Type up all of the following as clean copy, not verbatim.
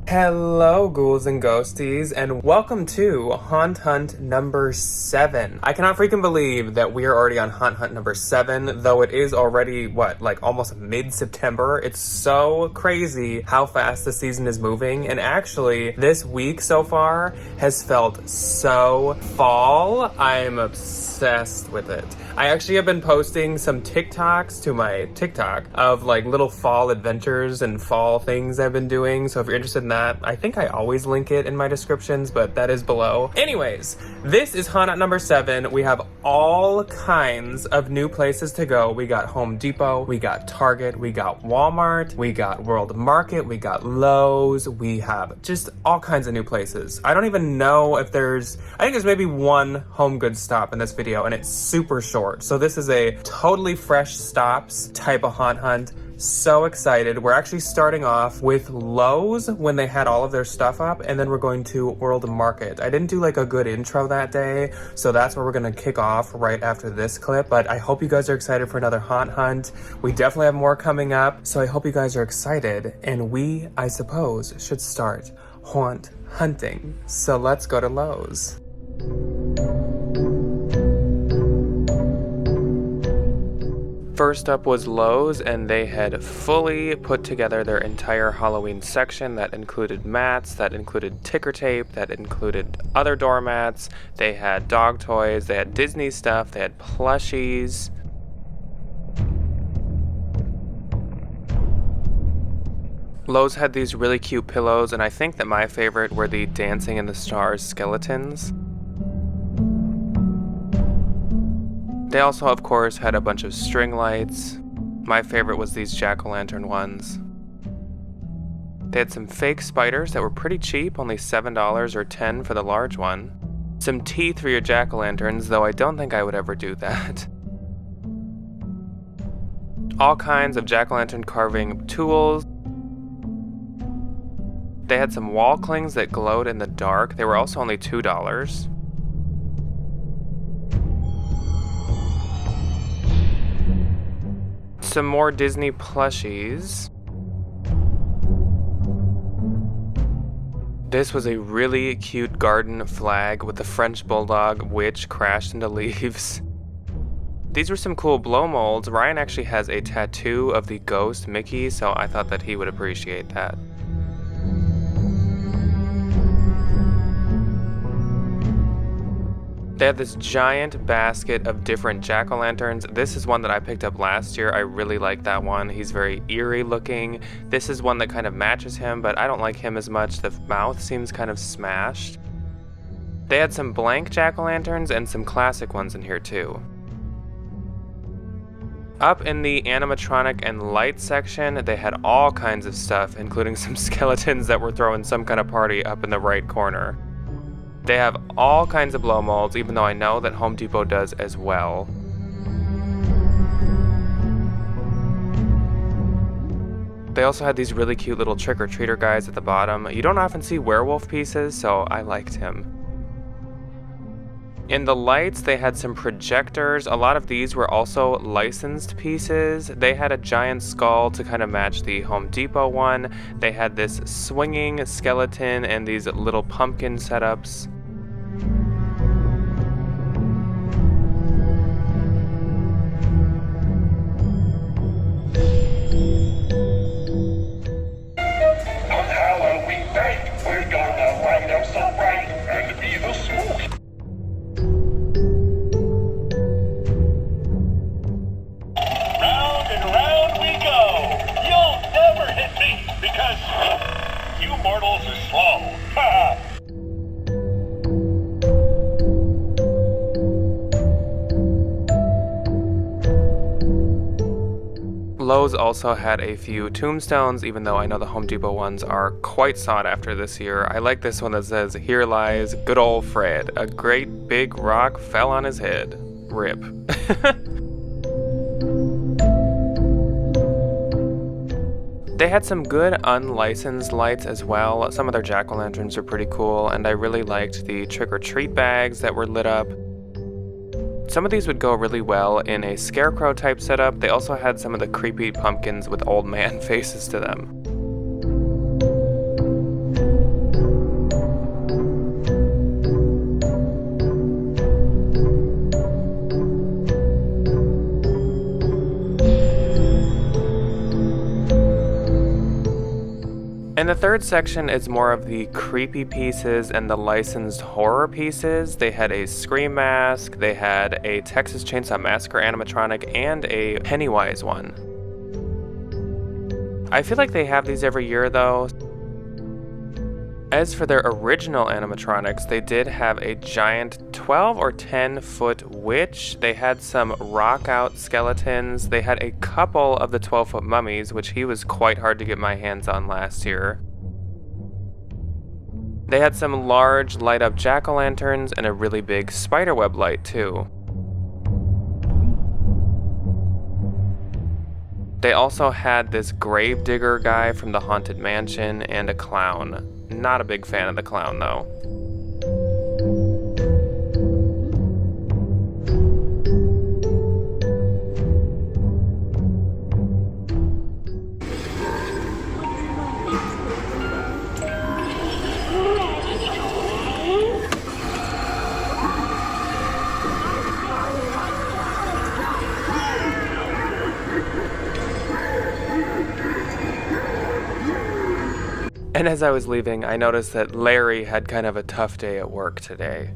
Hello, ghouls and ghosties, and welcome to Haunt Hunt number 7. I cannot freaking believe that we are already on Haunt Hunt number 7, though it is already, like almost mid-September. It's so crazy how fast the season is moving, and actually, this week so far has felt so fall. I'm obsessed with it. I actually have been posting some TikToks to my TikTok of like little fall adventures and fall things I've been doing, so if you're interested in that, I think I always link it in my descriptions, but that is below. Anyways, this is Haunt Hunt number 7. We have all kinds of new places to go. We got Home Depot, we got Target, we got Walmart, we got World Market, we got Lowe's, we have just all kinds of new places. I don't even know if I think there's maybe one home goods stop in this video, and it's super short. So this is a totally fresh stops type of Haunt Hunt. So excited. We're actually starting off with Lowe's when they had all of their stuff up, and then we're going to World Market. I didn't do like a good intro that day, so that's where we're gonna kick off right after this clip, but I hope you guys are excited for another Haunt Hunt. We definitely have more coming up, so I hope you guys are excited, and we, I suppose, should start haunt hunting. So let's go to Lowe's. First up was Lowe's, and they had fully put together their entire Halloween section that included mats, that included ticker tape, that included other doormats. They had dog toys, they had Disney stuff, they had plushies. Lowe's had these really cute pillows, and I think that my favorite were the Dancing in the Stars skeletons. They also, of course, had a bunch of string lights. My favorite was these jack-o'-lantern ones. They had some fake spiders that were pretty cheap, only $7 or $10 for the large one. Some teeth for your jack-o'-lanterns, though I don't think I would ever do that. All kinds of jack-o'-lantern carving tools. They had some wall clings that glowed in the dark. They were also only $2. Some more Disney plushies. This was a really cute garden flag with the French bulldog which crashed into leaves. These were some cool blow molds. Ryan actually has a tattoo of the ghost Mickey, so I thought that he would appreciate that. They had this giant basket of different jack-o'-lanterns. This is one that I picked up last year. I really like that one. He's very eerie looking. This is one that kind of matches him, but I don't like him as much. The mouth seems kind of smashed. They had some blank jack-o'-lanterns and some classic ones in here too. Up in the animatronic and light section, they had all kinds of stuff, including some skeletons that were throwing some kind of party up in the right corner. They have all kinds of blow molds, even though I know that Home Depot does as well. They also had these really cute little trick-or-treater guys at the bottom. You don't often see werewolf pieces, so I liked him. In the lights, they had some projectors. A lot of these were also licensed pieces. They had a giant skull to kind of match the Home Depot one. They had this swinging skeleton and these little pumpkin setups. Lowe's also had a few tombstones, even though I know the Home Depot ones are quite sought after this year. I like this one that says, "Here lies good old Fred. A great big rock fell on his head. Rip." They had some good unlicensed lights as well. Some of their jack-o'-lanterns are pretty cool, and I really liked the trick-or-treat bags that were lit up. Some of these would go really well in a scarecrow type setup. They also had some of the creepy pumpkins with old man faces to them. And the third section is more of the creepy pieces and the licensed horror pieces. They had a Scream mask, they had a Texas Chainsaw Massacre animatronic, and a Pennywise one. I feel like they have these every year though. As for their original animatronics, they did have a giant 12 or 10 foot witch. They had some rock out skeletons. They had a couple of the 12-foot mummies, which he was quite hard to get my hands on last year. They had some large light up jack-o'-lanterns and a really big spiderweb light too. They also had this gravedigger guy from the Haunted Mansion and a clown. Not a big fan of the clown though. And as I was leaving, I noticed that Larry had kind of a tough day at work today.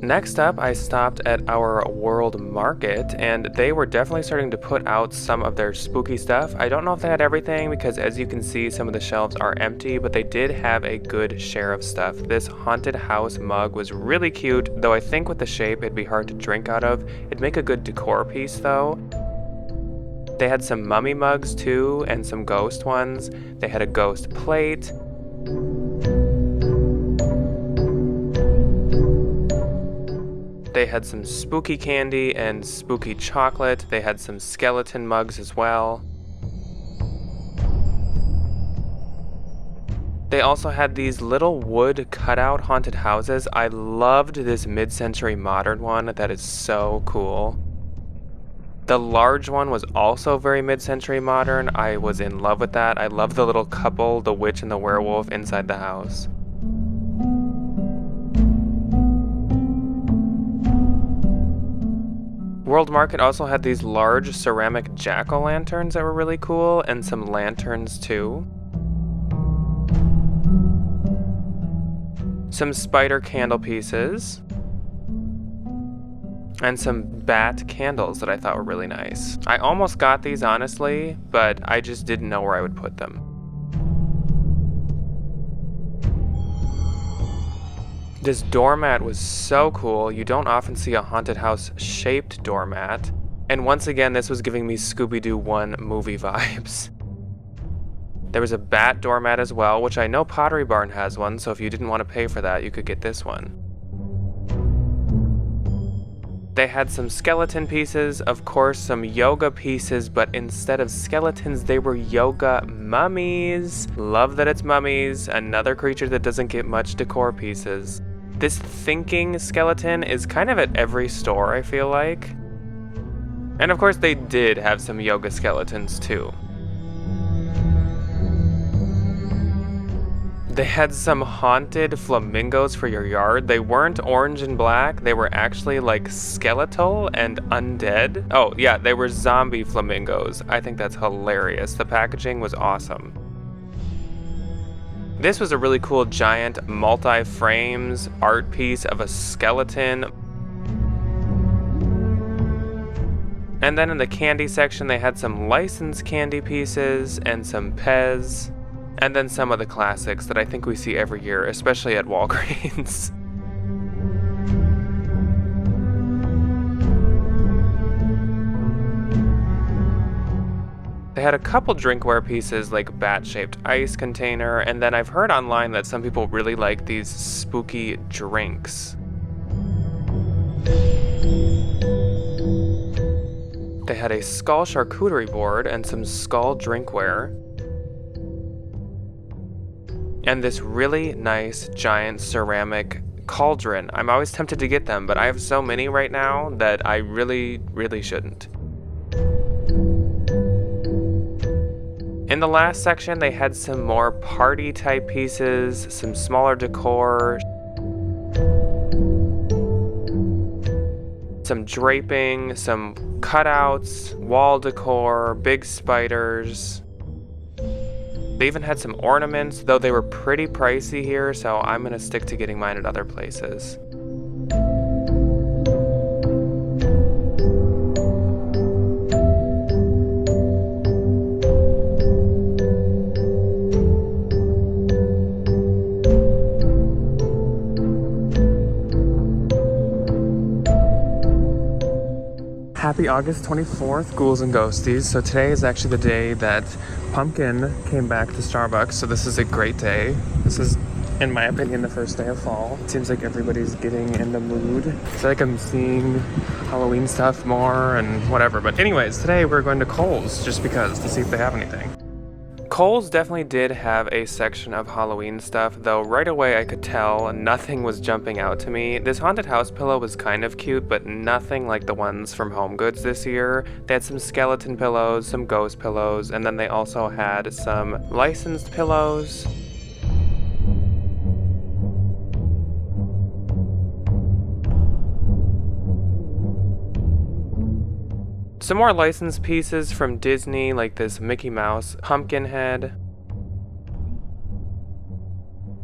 Next up, I stopped at our World Market, and they were definitely starting to put out some of their spooky stuff. I don't know if they had everything, because as you can see, some of the shelves are empty, but they did have a good share of stuff. This haunted house mug was really cute, though I think with the shape, it'd be hard to drink out of. It'd make a good decor piece, though. They had some mummy mugs too, and some ghost ones. They had a ghost plate. They had some spooky candy and spooky chocolate. They had some skeleton mugs as well. They also had these little wood cutout haunted houses. I loved this mid-century modern one. That is so cool. The large one was also very mid-century modern. I was in love with that. I love the little couple, the witch and the werewolf inside the house. World Market also had these large ceramic jack-o'-lanterns that were really cool, and some lanterns too. Some spider candle pieces. And some bat candles that I thought were really nice. I almost got these honestly, but I just didn't know where I would put them. This doormat was so cool. You don't often see a haunted house shaped doormat. And once again, this was giving me Scooby-Doo 1 movie vibes. There was a bat doormat as well, which I know Pottery Barn has one, so if you didn't want to pay for that, you could get this one. They had some skeleton pieces, of course some yoga pieces, but instead of skeletons, they were yoga mummies. Love that it's mummies, another creature that doesn't get much decor pieces. This thinking skeleton is kind of at every store, I feel like. And of course they did have some yoga skeletons too. They had some haunted flamingos for your yard. They weren't orange and black. They were actually like skeletal and undead. Oh yeah, they were zombie flamingos. I think that's hilarious. The packaging was awesome. This was a really cool giant multi-frames art piece of a skeleton. And then in the candy section, they had some licensed candy pieces and some Pez. And then some of the classics that I think we see every year, especially at Walgreens. They had a couple drinkware pieces like bat-shaped ice container, and then I've heard online that some people really like these spooky drinks. They had a skull charcuterie board and some skull drinkware. And this really nice giant ceramic cauldron. I'm always tempted to get them, but I have so many right now that I really shouldn't. In the last section, they had some more party type pieces, some smaller decor. some draping, some cutouts, wall decor, big spiders. They even had some ornaments, though they were pretty pricey here, so I'm gonna stick to getting mine at other places. Happy August 24th, Ghouls and Ghosties. So today is actually the day that Pumpkin came back to Starbucks, so this is a great day. This is, in my opinion, the first day of fall. It seems like everybody's getting in the mood. It's like I'm seeing Halloween stuff more and whatever. But anyways, today we're going to Kohl's just because, to see if they have anything. Kohl's definitely did have a section of Halloween stuff, though right away I could tell nothing was jumping out to me. This haunted house pillow was kind of cute, but nothing like the ones from Home Goods this year. They had some skeleton pillows, some ghost pillows, and then they also had some licensed pillows. Some more licensed pieces from Disney, like this Mickey Mouse pumpkin head.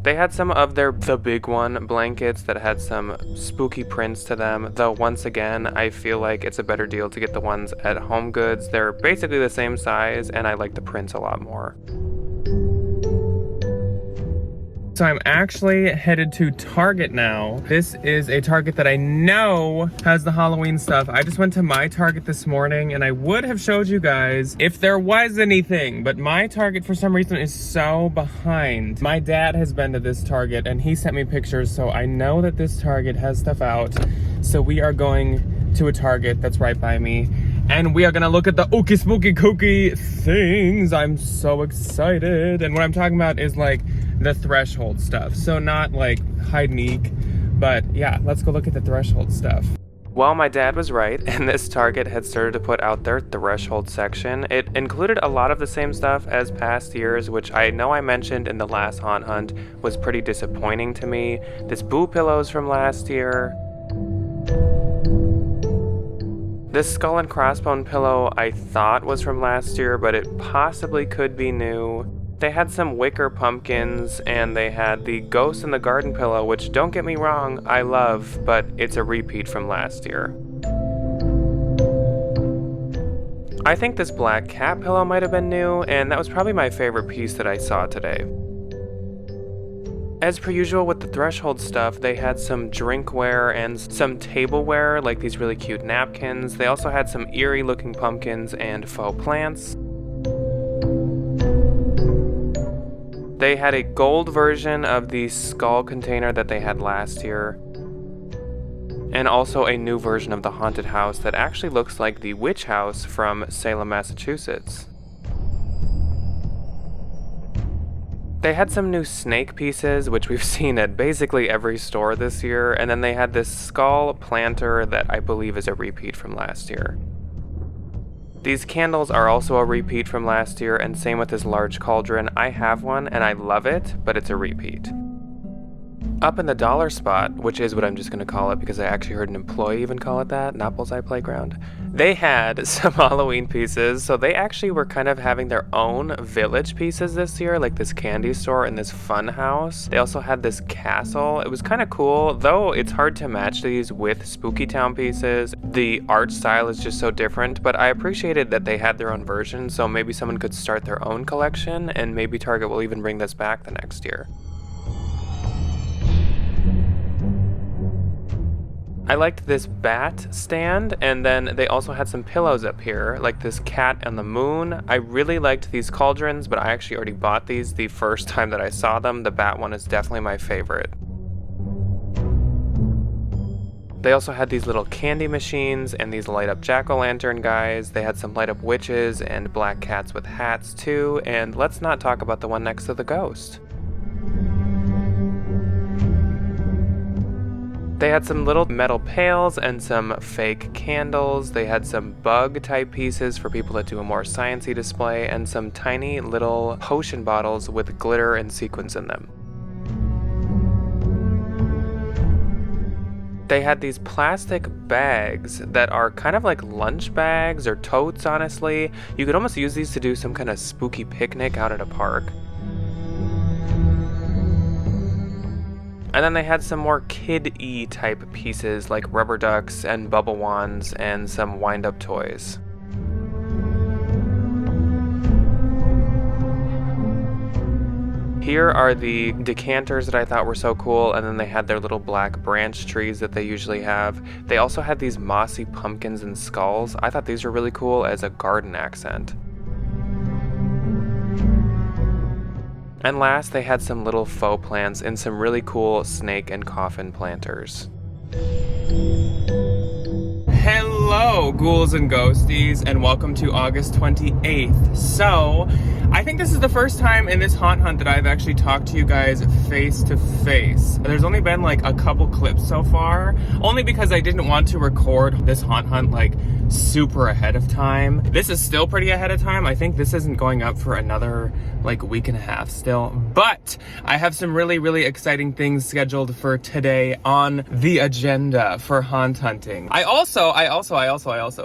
They had some of the big one blankets that had some spooky prints to them, though once again, I feel like it's a better deal to get the ones at Home Goods. They're basically the same size, and I like the prints a lot more. So I'm actually headed to Target now. This is a Target that I know has the Halloween stuff. I just went to my Target this morning and I would have showed you guys if there was anything, but my Target for some reason is so behind. My dad has been to this Target and he sent me pictures, so I know that this Target has stuff out. So we are going to a Target that's right by me. And we are gonna look at the ookie spooky kooky things. I'm so excited. And what I'm talking about is like the threshold stuff. So not like hide and eek, but yeah, let's go look at the threshold stuff. Well, my dad was right, and this Target had started to put out their threshold section. It included a lot of the same stuff as past years, which I know I mentioned in the last Haunt Hunt was pretty disappointing to me. This Boo pillows from last year. This skull and crossbone pillow I thought was from last year, but it possibly could be new. They had some wicker pumpkins, and they had the Ghost in the Garden pillow, which, don't get me wrong, I love, but it's a repeat from last year. I think this black cat pillow might have been new, and that was probably my favorite piece that I saw today. As per usual with the threshold stuff, they had some drinkware and some tableware, like these really cute napkins. They also had some eerie looking pumpkins and faux plants. They had a gold version of the skull container that they had last year, and also a new version of the haunted house that actually looks like the witch house from Salem, Massachusetts. They had some new snake pieces, which we've seen at basically every store this year, and then they had this skull planter that I believe is a repeat from last year. These candles are also a repeat from last year, and same with this large cauldron. I have one and I love it, but it's a repeat. Up in the dollar spot, which is what I'm just going to call it because I actually heard an employee even call it that, not Bullseye Playground, they had some Halloween pieces, so they actually were kind of having their own village pieces this year, like this candy store and this fun house. They also had this castle. It was kind of cool, though it's hard to match these with Spooky Town pieces. The art style is just so different, but I appreciated that they had their own version, so maybe someone could start their own collection, and maybe Target will even bring this back the next year. I liked this bat stand, and then they also had some pillows up here, like this cat on the moon. I really liked these cauldrons, but I actually already bought these the first time that I saw them. The bat one is definitely my favorite. They also had these little candy machines and these light-up jack-o'-lantern guys. They had some light-up witches and black cats with hats too, and let's not talk about the one next to the ghost. They had some little metal pails and some fake candles. They had some bug type pieces for people that do a more sciencey display, and some tiny little potion bottles with glitter and sequins in them. They had these plastic bags that are kind of like lunch bags or totes, honestly. You could almost use these to do some kind of spooky picnic out at a park. And then they had some more kid-y type pieces like rubber ducks and bubble wands and some wind-up toys. Here are the decanters that I thought were so cool, and then they had their little black branch trees that they usually have. They also had these mossy pumpkins and skulls. I thought these were really cool as a garden accent. And last, they had some little faux plants and some really cool snake and coffin planters. Hello, ghouls and ghosties, and welcome to August 28th. So, I think this is the first time in this haunt hunt that I've actually talked to you guys face to face. There's only been like a couple clips so far, only because I didn't want to record this haunt hunt like super ahead of time. This is still pretty ahead of time. I think this isn't going up for another like week and a half still, but I have some really exciting things scheduled for today on the agenda for haunt hunting. I also,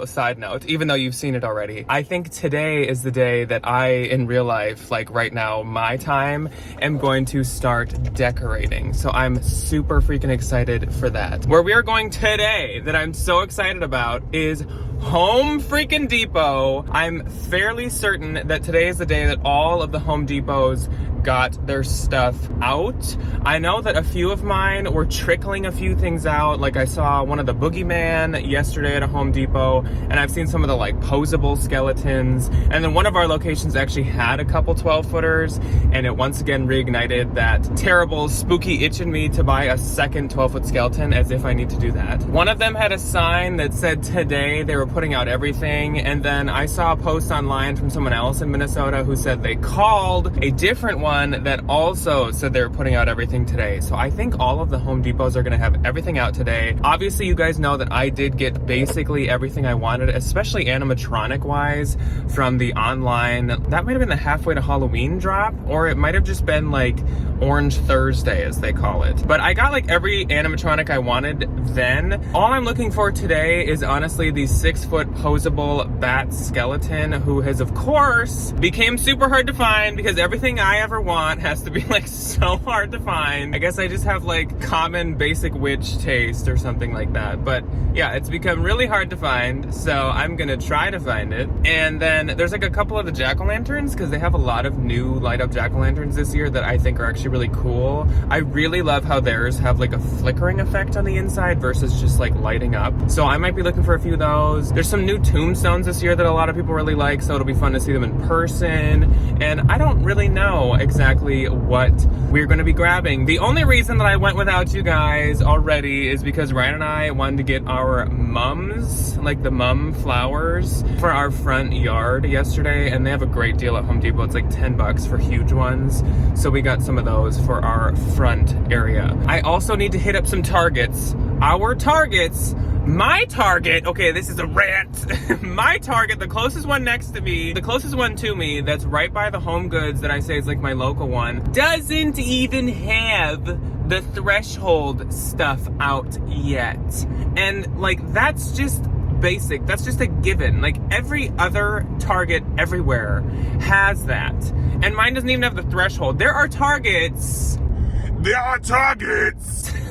side note, even though you've seen it already, I think today is the day that I, in real life, like right now, my time, am going to start decorating. So I'm super freaking excited for that. Where we are going today, that I'm so excited about, is Home freaking Depot. I'm fairly certain that today is the day that all of the Home Depots got their stuff out. I know that a few of mine were trickling a few things out. Like I saw one of the Boogeyman yesterday at a Home Depot, and I've seen some of the like posable skeletons. And then one of our locations actually had a couple 12-footers, and it once again reignited that terrible spooky itch in me to buy a second 12-foot skeleton, as if I need to do that. One of them had a sign that said today they were putting out everything, and then I saw a post online from someone else in Minnesota who said they called a different one that also said they were putting out everything today. So I think all of the Home Depots are going to have everything out today. Obviously, you guys know that I did get basically everything I wanted, especially animatronic wise, from the online. That might have been the halfway to Halloween drop, or it might have just been like Orange Thursday, as they call it. But I got like every animatronic I wanted then. All I'm looking for today is honestly the 6-foot posable bat skeleton, who has of course became super hard to find because everything I ever want has to be like so hard to find. I guess I just have like common basic witch taste or something like that. But yeah, it's become really hard to find, so I'm gonna try to find it. And then there's like a couple of the jack-o'-lanterns, because they have a lot of new light up jack-o'-lanterns this year that I think are actually really cool. I really love how theirs have like a flickering effect on the inside versus just like lighting up. So I might be looking for a few of those. There's some new tombstones this year that a lot of people really like, so it'll be fun to see them in person. And I don't really know exactly what we're going to be grabbing. The only reason that I went without you guys already is because Ryan and I wanted to get our mums, like the mum flowers, for our front yard yesterday, and they have a great deal at Home Depot. It's like $10 for huge ones, so we got some of those for our front area. I also need to hit up some Targets. Our Targets, my Target, okay, this is a rant. My Target, the closest one next to me, the closest one to me, that's right by the Home Goods that I say is like my local one, doesn't even have the threshold stuff out yet. And like, that's just basic. That's just a given. Like every other Target everywhere has that. And mine doesn't even have the threshold. There are Targets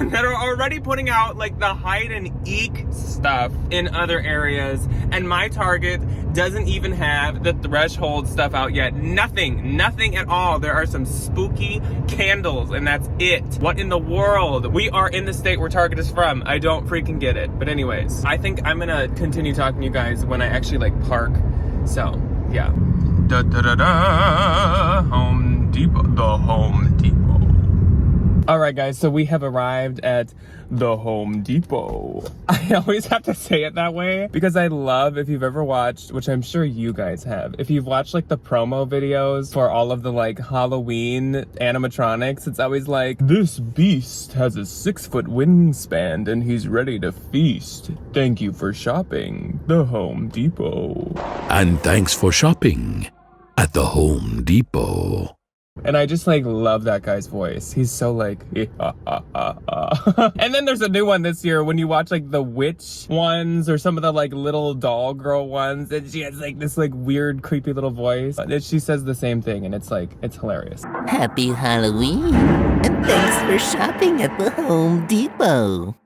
that are already putting out like the hide and eek stuff in other areas, and my Target doesn't even have the threshold stuff out yet. Nothing at all. There are some spooky candles, and that's it. What in the world? We are in the state where Target is from. I don't freaking get it. But anyways, I think I'm gonna continue talking to you guys when I actually like park. So yeah. Home Depot. The Home Depot. Alright guys, so we have arrived at the Home Depot. I always have to say it that way because I love, if you've ever watched, which I'm sure you guys have, if you've watched like the promo videos for all of the like Halloween animatronics, it's always like, this beast has a 6-foot wingspan and he's ready to feast. Thank you for shopping, the Home Depot. And thanks for shopping at the Home Depot. And I just like love that guy's voice. He's so like, and then there's a new one this year when you watch like the witch ones or some of the like little doll girl ones, and she has like this like weird creepy little voice. And she says the same thing, and it's like, it's hilarious. Happy Halloween, and thanks for shopping at the Home Depot.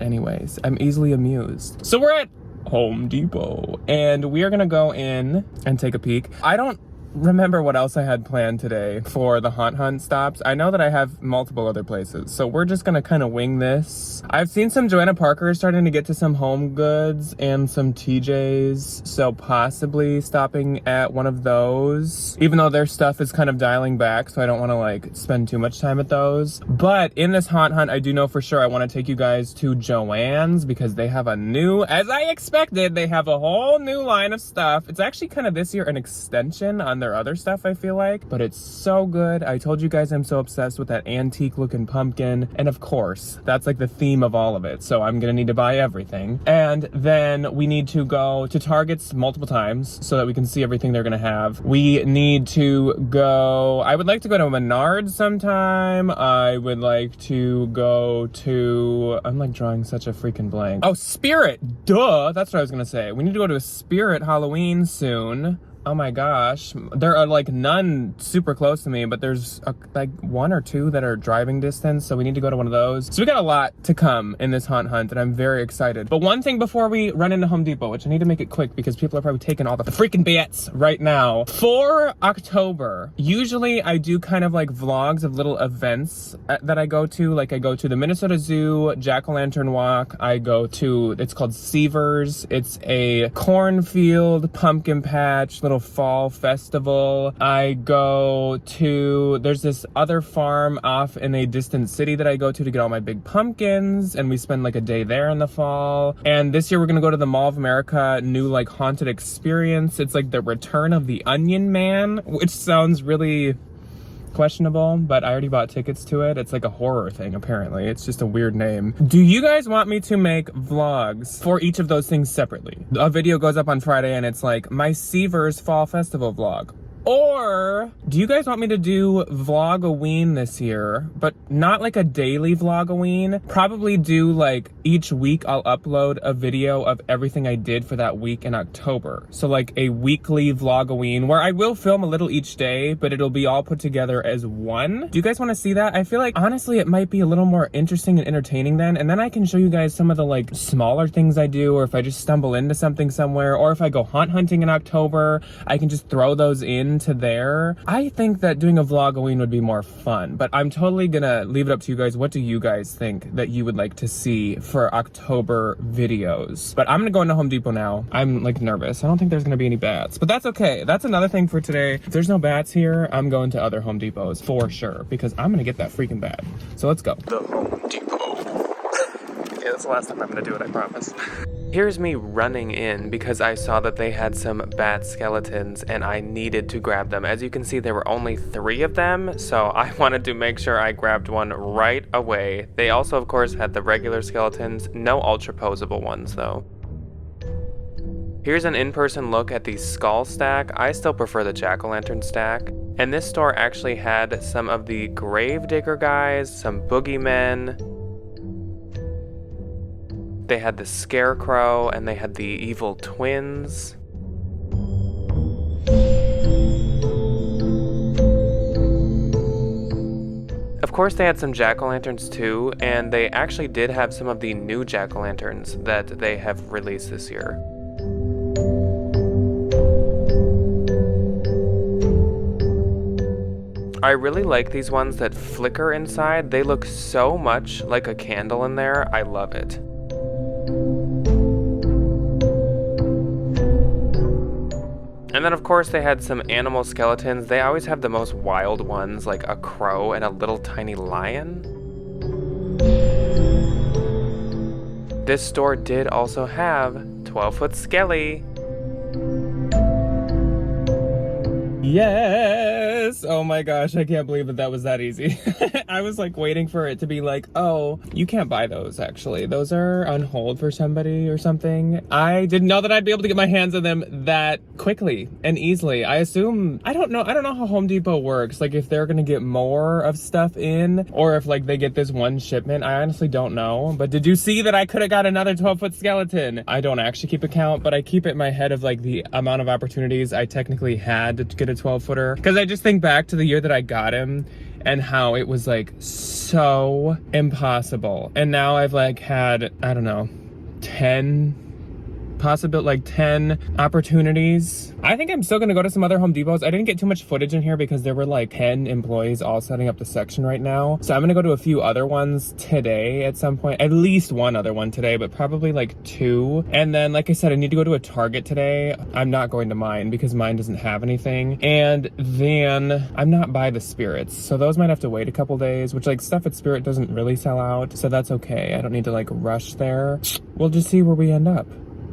Anyways, I'm easily amused. So we're at Home Depot, and we are gonna go in and take a peek. I don't remember what else I had planned today for the Haunt Hunt stops. I know that I have multiple other places, so we're just gonna kind of wing this. I've seen some Joanna Parker starting to get to some Home Goods and some TJs, so possibly stopping at one of those, even though their stuff is kind of dialing back, so I don't want to like spend too much time at those. But in this Haunt Hunt, I do know for sure I want to take you guys to Joann's because they have a new, as I expected, they have a whole new line of stuff. It's actually kind of this year an extension on their other stuff, I feel like, but it's so good. I told you guys I'm so obsessed with that antique looking pumpkin, and of course that's like the theme of all of it, so I'm gonna need to buy everything. And then we need to go to Target's multiple times so that we can see everything they're gonna have. We need to go, I would like to go to Menards sometime. I would like to go to, I'm like drawing such a freaking blank. Oh, Spirit, duh, that's what I was gonna say. We need to go to a Spirit Halloween soon. Oh my gosh, there are like none super close to me, but there's like one or two that are driving distance, so we need to go to one of those. So we got a lot to come in this Haunt Hunt, and I'm very excited. But one thing before we run into Home Depot, which I need to make it quick because people are probably taking all the freaking bets right now. For October, usually I do kind of like vlogs of little events that I go to. Like I go to the Minnesota Zoo Jack-o'-lantern walk. I go to, it's called Seavers. It's a cornfield pumpkin patch, little fall festival. I go to, there's this other farm off in a distant city that I go to get all my big pumpkins, and we spend like a day there in the fall. And this year we're gonna go to the Mall of America new like haunted experience. It's like the return of the Onion Man, which sounds really questionable, but I already bought tickets to it. It's like a horror thing, apparently. It's just a weird name. Do you guys want me to make vlogs for each of those things separately? A video goes up on Friday and it's like my Seavers Fall Festival vlog. Or do you guys want me to do vlog-a-ween this year, but not like a daily vlog-a-ween? Probably do like each week I'll upload a video of everything I did for that week in October. So like a weekly vlog-a-ween where I will film a little each day, but it'll be all put together as one. Do you guys want to see that? I feel like honestly it might be a little more interesting and entertaining then, and then I can show you guys some of the like smaller things I do, or if I just stumble into something somewhere, or if I go haunt hunting in October, I can just throw those in to there. I think that doing a vlog-a-ween would be more fun, but I'm totally gonna leave it up to you guys. What do you guys think that you would like to see for October videos? But I'm gonna go into Home Depot now. I'm like nervous. I don't think there's gonna be any bats, but that's okay. That's another thing for today. If there's no bats here, I'm going to other Home Depots for sure, because I'm gonna get that freaking bat. So let's go. The Home Depot. Yeah, that's the last time I'm gonna do it, I promise. Here's me running in because I saw that they had some bat skeletons and I needed to grab them. As you can see, there were only 3 of them, so I wanted to make sure I grabbed one right away. They also, of course, had the regular skeletons, no ultra posable ones though. Here's an in-person look at the skull stack. I still prefer the jack-o'-lantern stack. And this store actually had some of the grave digger guys, some boogeymen. They had the scarecrow, and they had the evil twins. Of course, they had some jack-o'-lanterns too, and they actually did have some of the new jack-o'-lanterns that they have released this year. I really like these ones that flicker inside. They look so much like a candle in there. I love it. And then of course they had some animal skeletons. They always have the most wild ones, like a crow and a little tiny lion. This store did also have 12-foot skelly. Yes! Oh my gosh, I can't believe that was that easy. I was like waiting for it to be like, oh, you can't buy those actually. Those are on hold for somebody or something. I didn't know that I'd be able to get my hands on them that quickly and easily. I assume, I don't know how Home Depot works. Like if they're gonna get more of stuff in or if like they get this one shipment. I honestly don't know. But did you see that I could have got another 12-foot skeleton? I don't actually keep a count, but I keep it in my head of like the amount of opportunities I technically had to get a 12-footer. Because I just think back to the year that I got him and how it was like so impossible. And now I've like had, I don't know, 10 opportunities. I think I'm still gonna go to some other Home Depots. I didn't get too much footage in here because there were like 10 employees all setting up the section right now. So I'm gonna go to a few other ones today at some point, at least one other one today, but probably like 2. And then, like I said, I need to go to a Target today. I'm not going to mine because mine doesn't have anything. And then I'm not by the Spirits. So those might have to wait a couple days, which like stuff at Spirit doesn't really sell out. So that's okay. I don't need to like rush there. We'll just see where we end up.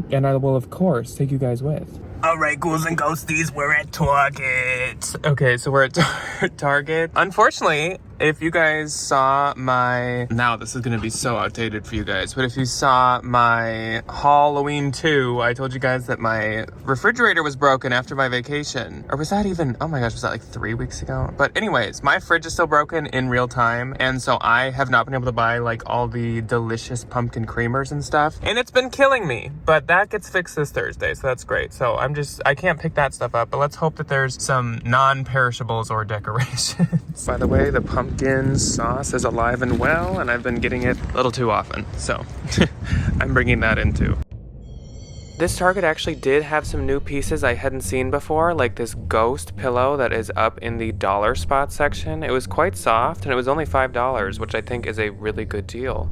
And I will, of course, take you guys with. All right, ghouls and ghosties, we're at Target. Okay, so we're at Target. Unfortunately, if you guys saw my... Now, this is going to be so outdated for you guys, but if you saw my Halloween 2, I told you guys that my refrigerator was broken after my vacation. Or was that even... Oh my gosh, was that like 3 weeks ago? But anyways, my fridge is still broken in real time, and so I have not been able to buy like all the delicious pumpkin creamers and stuff, and it's been killing me. But that gets fixed this Thursday, so that's great. So I can't pick that stuff up, but let's hope that there's some non-perishables or decorations. By the way, the pumpkin sauce is alive and well, and I've been getting it a little too often, so I'm bringing that in too. This Target actually did have some new pieces I hadn't seen before, like this ghost pillow that is up in the dollar spot section. It was quite soft, and it was only $5, which I think is a really good deal.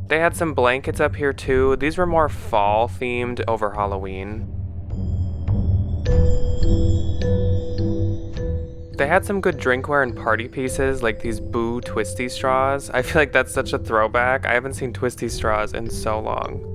They had some blankets up here too. These were more fall themed over Halloween. They had some good drinkware and party pieces like these Boo Twisty straws. I feel like that's such a throwback. I haven't seen Twisty straws in so long.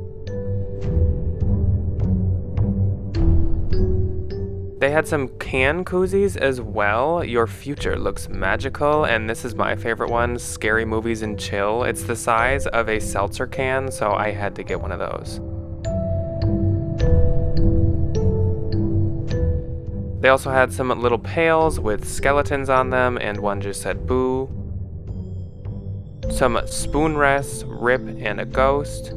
They had some can koozies as well. Your future looks magical, and this is my favorite one, Scary Movies and Chill. It's the size of a seltzer can, so I had to get one of those. They also had some little pails with skeletons on them, and one just said boo. Some spoon rests, Rip and a ghost.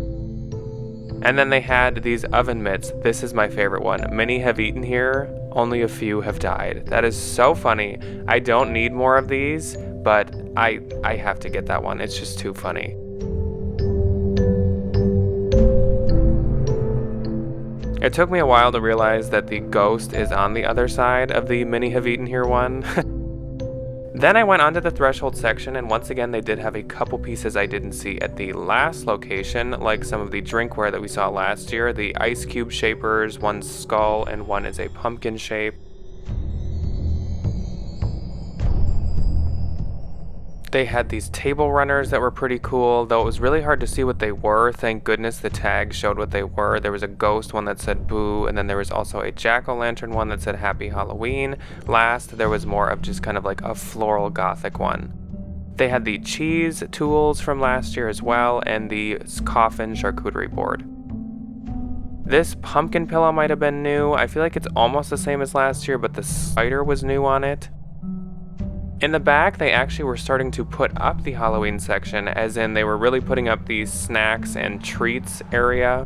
And then they had these oven mitts. This is my favorite one. Many have eaten here, only a few have died. That is so funny. I don't need more of these, but I have to get that one. It's just too funny. It took me a while to realize that the ghost is on the other side of the many have eaten here one. Then I went onto the threshold section, and once again they did have a couple pieces I didn't see at the last location, like some of the drinkware that we saw last year. The ice cube shapers, one's skull and one is a pumpkin shape. They had these table runners that were pretty cool, though it was really hard to see what they were. Thank goodness the tag showed what they were. There was a ghost one that said boo, and then there was also a jack-o'-lantern one that said happy Halloween. Last, there was more of just kind of like a floral gothic one. They had the cheese tools from last year as well, and the coffin charcuterie board. This pumpkin pillow might have been new. I feel like it's almost the same as last year, but the spider was new on it. In the back, they actually were starting to put up the Halloween section, as in they were really putting up the snacks and treats area.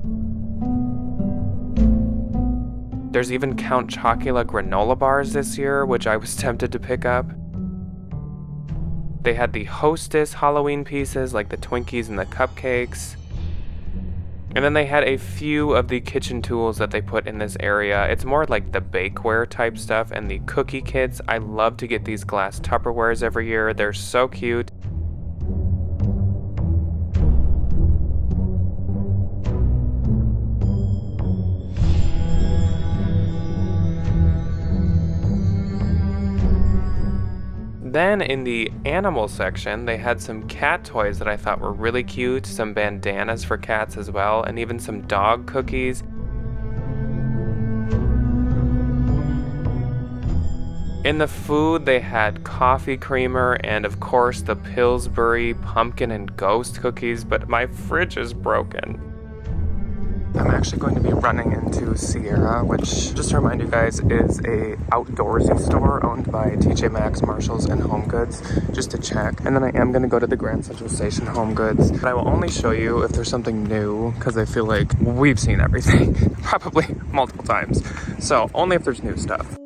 There's even Count Chocula granola bars this year, which I was tempted to pick up. They had the Hostess Halloween pieces, like the Twinkies and the cupcakes. And then they had a few of the kitchen tools that they put in this area. It's more like the bakeware type stuff and the cookie kits. I love to get these glass Tupperwares every year. They're so cute. Then in the animal section, they had some cat toys that I thought were really cute, some bandanas for cats as well, and even some dog cookies. In the food, they had coffee creamer and, of course, the Pillsbury pumpkin and ghost cookies, but my fridge is broken. I'm actually going to be running into Sierra, which, just to remind you guys, is a outdoorsy store owned by TJ Maxx, Marshalls, and Home Goods, just to check. And then I am going to go to the Grand Central Station Home Goods. But I will only show you if there's something new, because I feel like we've seen everything, probably multiple times. So only if there's new stuff.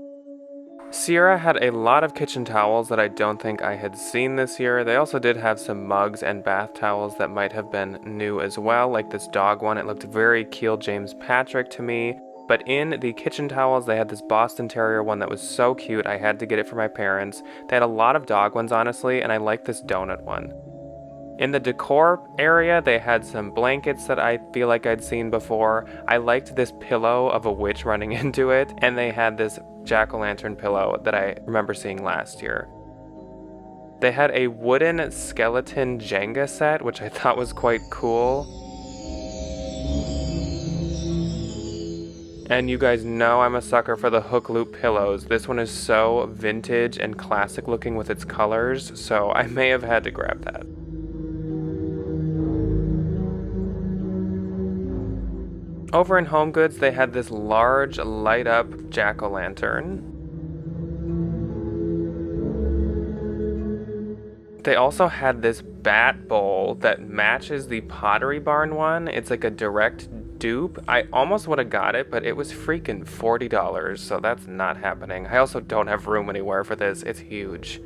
Sierra had a lot of kitchen towels that I don't think I had seen this year. They also did have some mugs and bath towels that might have been new as well, like this dog one. It looked very Keel James Patrick to me. But in the kitchen towels, they had this Boston Terrier one that was so cute. I had to get it for my parents. They had a lot of dog ones, honestly, and I like this donut one. In the decor area, they had some blankets that I feel like I'd seen before. I liked this pillow of a witch running into it, and they had this jack-o'-lantern pillow that I remember seeing last year. They had a wooden skeleton Jenga set, which I thought was quite cool. And you guys know I'm a sucker for the hook loop pillows. This one is so vintage and classic looking with its colors, so I may have had to grab that. Over in Home Goods, they had this large light-up jack-o'-lantern. They also had this bat bowl that matches the Pottery Barn one. It's like a direct dupe. I almost would have got it, but it was freaking $40, so that's not happening. I also don't have room anywhere for this. It's huge.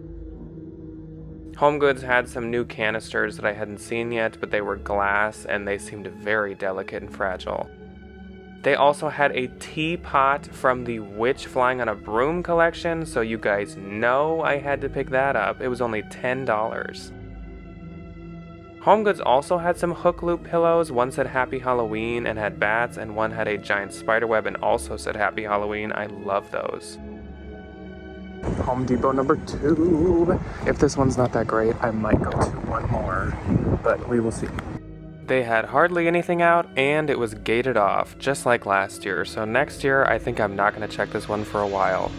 Home Goods had some new canisters that I hadn't seen yet, but they were glass and they seemed very delicate and fragile. They also had a teapot from the Witch Flying on a Broom collection, so you guys know I had to pick that up. It was only $10. Home Goods also had some hook loop pillows. One said Happy Halloween and had bats, and one had a giant spider web and also said Happy Halloween. I love those. Home Depot number 2. If this one's not that great, I might go to one more, but we will see. They had hardly anything out, and it was gated off, just like last year. So next year, I think I'm not going to check this one for a while.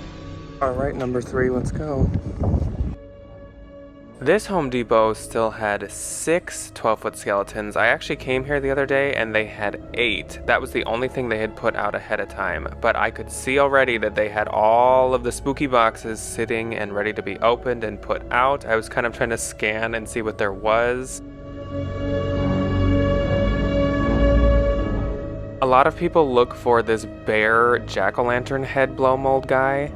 All right, number 3, let's go. This Home Depot still had 6 12-foot skeletons. I actually came here the other day, and they had 8. That was the only thing they had put out ahead of time. But I could see already that they had all of the spooky boxes sitting and ready to be opened and put out. I was kind of trying to scan and see what there was. A lot of people look for this bear jack-o'-lantern head blow mold guy.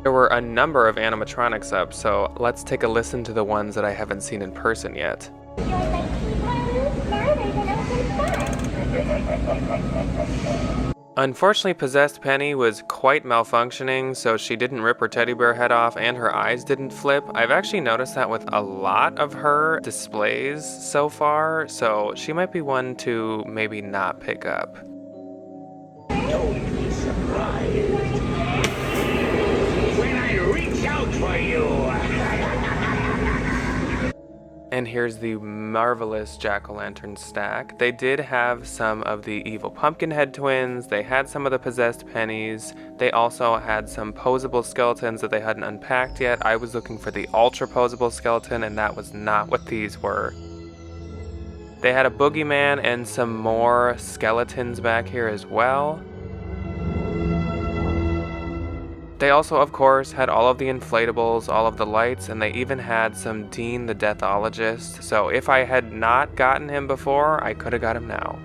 There were a number of animatronics up, so let's take a listen to the ones that I haven't seen in person yet. Unfortunately, Possessed Penny was quite malfunctioning, so she didn't rip her teddy bear head off and her eyes didn't flip. I've actually noticed that with a lot of her displays so far, so she might be one to maybe not pick up. Don't be surprised when I reach out for you. And here's the marvelous jack-o'-lantern stack. They did have some of the evil pumpkin head twins. They had some of the possessed pennies. They also had some posable skeletons that they hadn't unpacked yet. I was looking for the ultra posable skeleton, and that was not what these were. They had a boogeyman and some more skeletons back here as well. They also, of course, had all of the inflatables, all of the lights, and they even had some Dean the Deathologist. So if I had not gotten him before, I could have got him now.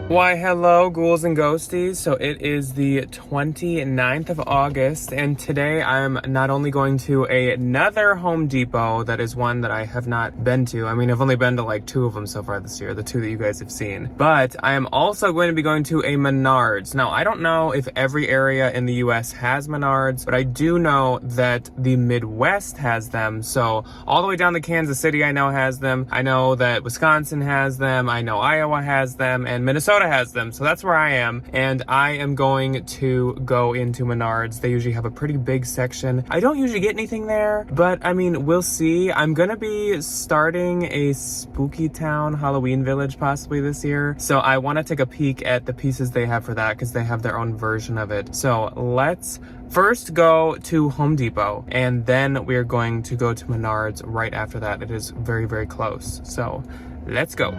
Why, hello, ghouls and ghosties. So it is the 29th of August, and today I'm not only going to another Home Depot that is one that I have not been to. I mean, I've only been to like 2 of them so far this year, the 2 that you guys have seen. But I am also going to be going to a Menards. Now, I don't know if every area in the US has Menards, but I do know that the Midwest has them. So all the way down to Kansas City, I know has them. I know that Wisconsin has them. I know Iowa has them, and Minnesota Minnesota has them, so that's where I am. And I am going to go into Menards. They usually have a pretty big section. I don't usually get anything there, but I mean, we'll see. I'm gonna be starting a Spooky Town Halloween Village possibly this year. So I want to take a peek at the pieces they have for that because they have their own version of it. So let's first go to Home Depot, and then we're going to go to Menards right after that. It is very, very close. So let's go.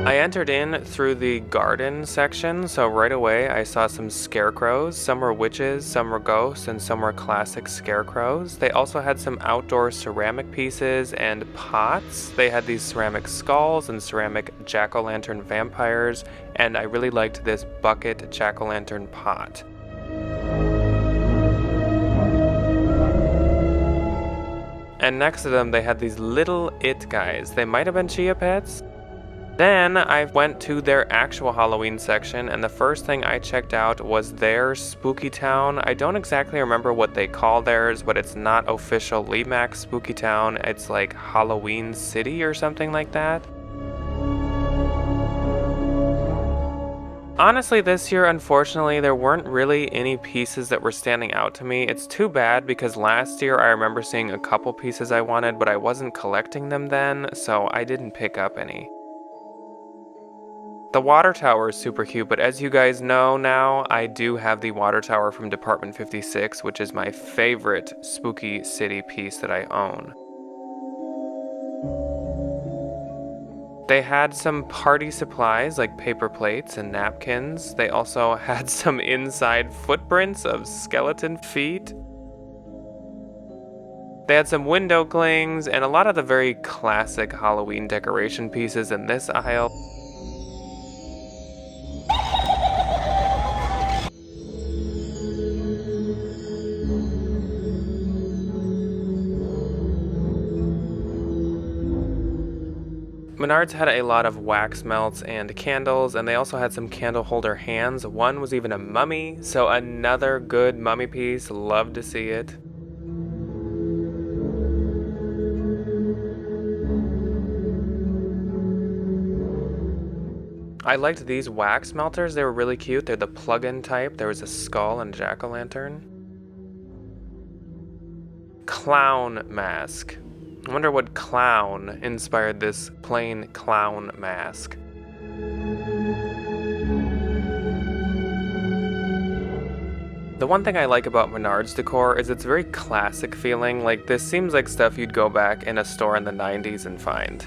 I entered in through the garden section, so right away I saw some scarecrows. Some were witches, some were ghosts, and some were classic scarecrows. They also had some outdoor ceramic pieces and pots. They had these ceramic skulls and ceramic jack-o'-lantern vampires, and I really liked this bucket jack-o'-lantern pot. And next to them, they had these little it guys. They might have been Chia Pets. Then I went to their actual Halloween section, and the first thing I checked out was their Spooky Town. I don't exactly remember what they call theirs, but it's not official Lemax Spooky Town. It's like Halloween City or something like that. Honestly, this year, unfortunately, there weren't really any pieces that were standing out to me. It's too bad because last year I remember seeing a couple pieces I wanted, but I wasn't collecting them then, so I didn't pick up any. The water tower is super cute, but as you guys know now, I do have the water tower from Department 56, which is my favorite Spooky City piece that I own. They had some party supplies like paper plates and napkins. They also had some inside footprints of skeleton feet. They had some window clings and a lot of the very classic Halloween decoration pieces in this aisle. Menards had a lot of wax melts and candles, and they also had some candle holder hands. One was even a mummy, so another good mummy piece. Love to see it. I liked these wax melters. They were really cute. They're the plug-in type. There was a skull and jack-o'-lantern. Clown mask. I wonder what clown inspired this plain clown mask. The one thing I like about Menards decor is it's very classic feeling. Like, this seems like stuff you'd go back in a store in the 90s and find.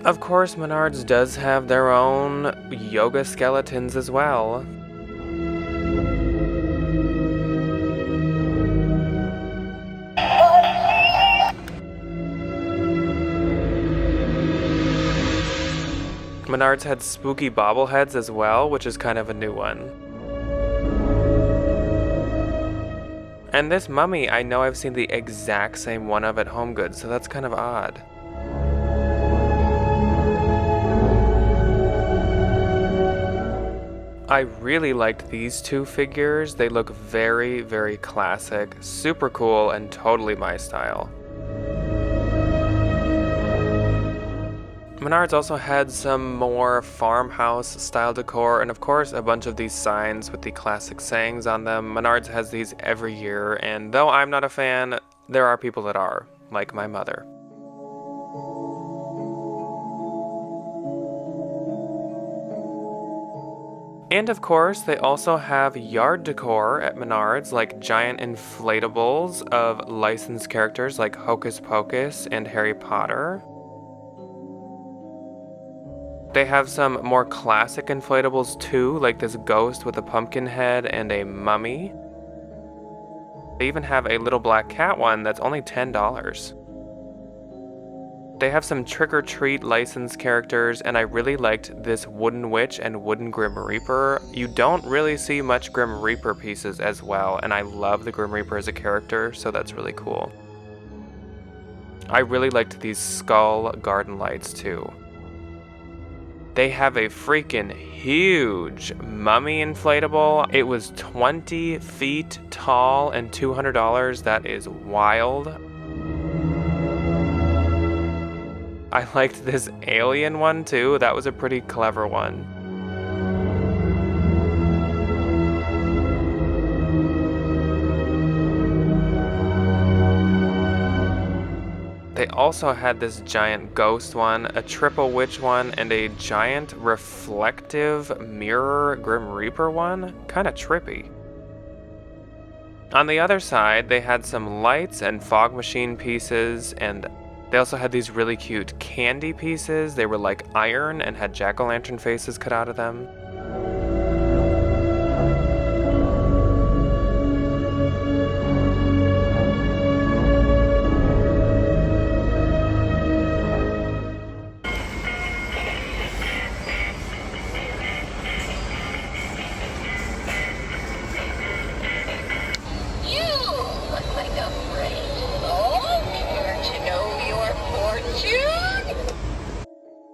Of course, Menards does have their own yoga skeletons as well. Menards had spooky bobbleheads as well, which is kind of a new one. And this mummy, I know I've seen the exact same one of at HomeGoods, so that's kind of odd. I really liked these two figures. They look very, very classic, super cool, and totally my style. Menards also had some more farmhouse style decor, and of course a bunch of these signs with the classic sayings on them. Menards has these every year, and though I'm not a fan, there are people that are, like my mother. And of course, they also have yard decor at Menards, like giant inflatables of licensed characters like Hocus Pocus and Harry Potter. They have some more classic inflatables too, like this ghost with a pumpkin head and a mummy. They even have a little black cat one that's only $10. They have some trick-or-treat licensed characters, and I really liked this wooden witch and wooden Grim Reaper. You don't really see much Grim Reaper pieces as well, and I love the Grim Reaper as a character, so that's really cool. I really liked these skull garden lights too. They have a freaking huge mummy inflatable. It was 20 feet tall and $200. That is wild. I liked this alien one too. That was a pretty clever one. They also had this giant ghost one, a triple witch one, and a giant reflective mirror Grim Reaper one. Kinda trippy. On the other side, they had some lights and fog machine pieces, and they also had these really cute candy pieces. They were like iron and had jack-o'-lantern faces cut out of them.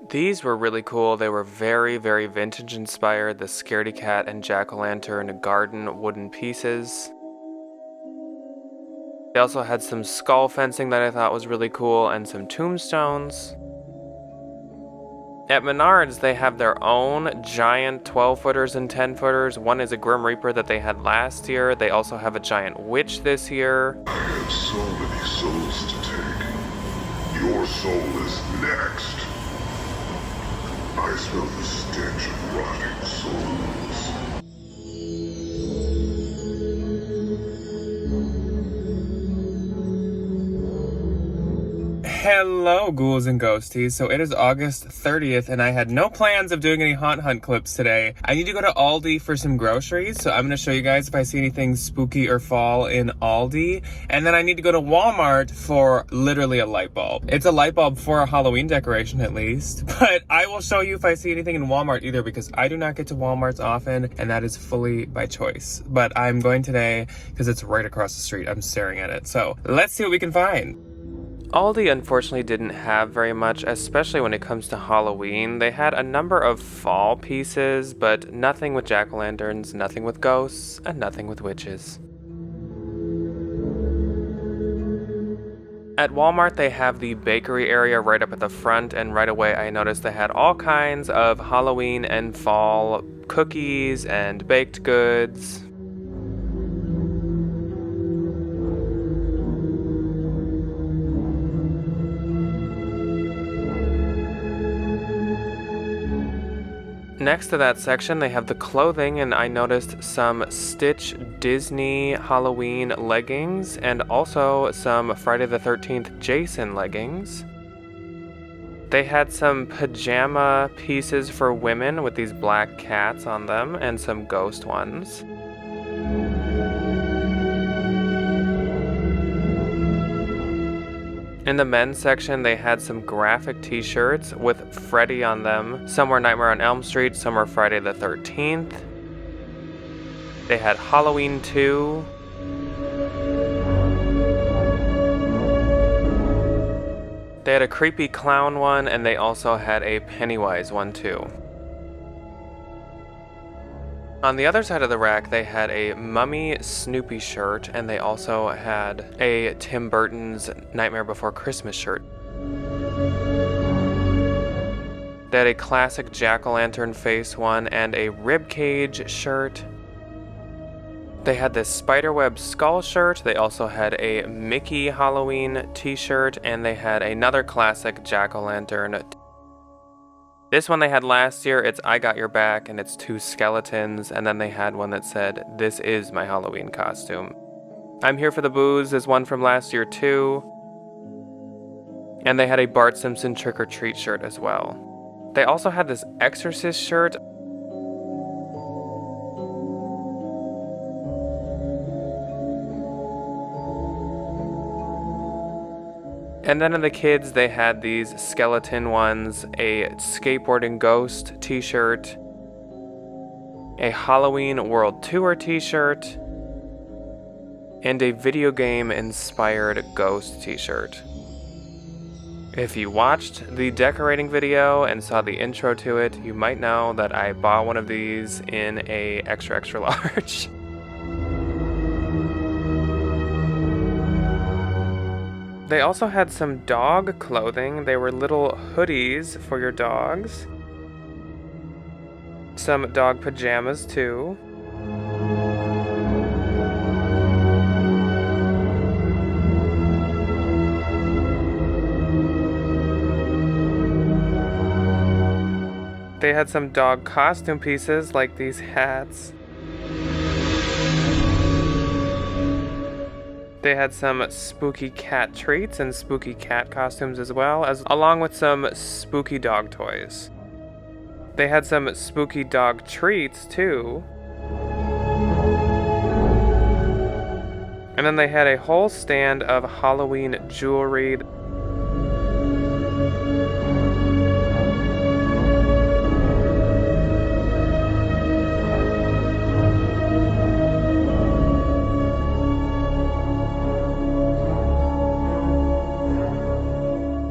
These were really cool. They were very, very vintage inspired. The scaredy cat and jack-o'-lantern garden wooden pieces. They also had some skull fencing that I thought was really cool and some tombstones. At Menards, they have their own giant 12-footers and 10-footers. One is a Grim Reaper that they had last year. They also have a giant witch this year. I have so many souls to take. Your soul is next. I smell the stench of rotting souls. Hello, ghouls and ghosties. So it is August 30th, and I had no plans of doing any Haunt Hunt clips today. I need to go to Aldi for some groceries, so I'm going to show you guys if I see anything spooky or fall in Aldi. And then I need to go to Walmart for literally a light bulb. It's a light bulb for a Halloween decoration at least, but I will show you if I see anything in Walmart either, because I do not get to Walmarts often, and that is fully by choice. But I'm going today because it's right across the street. I'm staring at it. So let's see what we can find. Aldi unfortunately didn't have very much, especially when it comes to Halloween. They had a number of fall pieces, but nothing with jack-o'-lanterns, nothing with ghosts, and nothing with witches. At Walmart, they have the bakery area right up at the front, and right away I noticed they had all kinds of Halloween and fall cookies and baked goods. Next to that section, they have the clothing, and I noticed some Stitch Disney Halloween leggings and also some Friday the 13th Jason leggings. They had some pajama pieces for women with these black cats on them and some ghost ones. In the men's section, they had some graphic t-shirts with Freddy on them. Some were Nightmare on Elm Street, some were Friday the 13th. They had Halloween 2. They had a creepy clown one, and they also had a Pennywise one too. On the other side of the rack, they had a Mummy Snoopy shirt, and they also had a Tim Burton's Nightmare Before Christmas shirt. They had a classic jack-o'-lantern face one and a ribcage shirt. They had this spiderweb skull shirt. They also had a Mickey Halloween t-shirt, and they had another classic jack-o'-lantern. This one they had last year, it's I Got Your Back, and it's two skeletons, and then they had one that said, "This is my Halloween costume." I'm Here for the Booze is one from last year too. And they had a Bart Simpson Trick or Treat shirt as well. They also had this Exorcist shirt. And then in the kids, they had these skeleton ones, a skateboarding ghost t-shirt, a Halloween World Tour t-shirt, and a video game inspired ghost t-shirt. If you watched the decorating video and saw the intro to it, you might know that I bought one of these in a extra large. They also had some dog clothing. They were little hoodies for your dogs. Some dog pajamas too. They had some dog costume pieces like these hats. They had some spooky cat treats and spooky cat costumes as well, along with some spooky dog toys. They had some spooky dog treats too. And then they had a whole stand of Halloween jewelry.